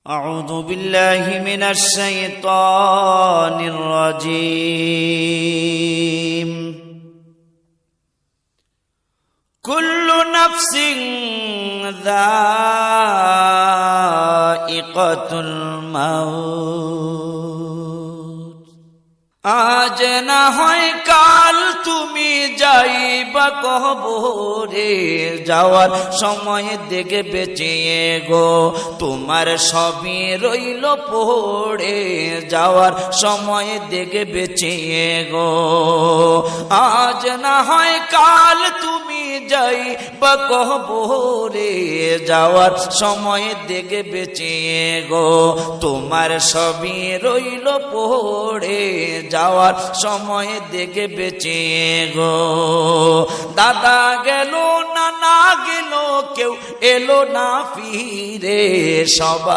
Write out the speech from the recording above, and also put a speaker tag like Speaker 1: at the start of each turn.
Speaker 1: أعوذ بالله من الشيطان الرجيم كل نفس ذائقة الموت আজ না হয় কাল তুমি যাইবা কবরে যাওয়ার সময় দেখে বেঁচে গো তোমার সবই রইল পড়ে যাওয়ার সময় দেখে বেঁচে গো আজ না হয় কাল তুমি যাইবা কবরে যাওয়ার সময় দেখে বেঁচে গো তোমার সবই রইল পড়ে যাওয়ার সময় দেখে বেঁচে গো দাদা গেল নানা গেল কেউ এলো না ফিরে সবাই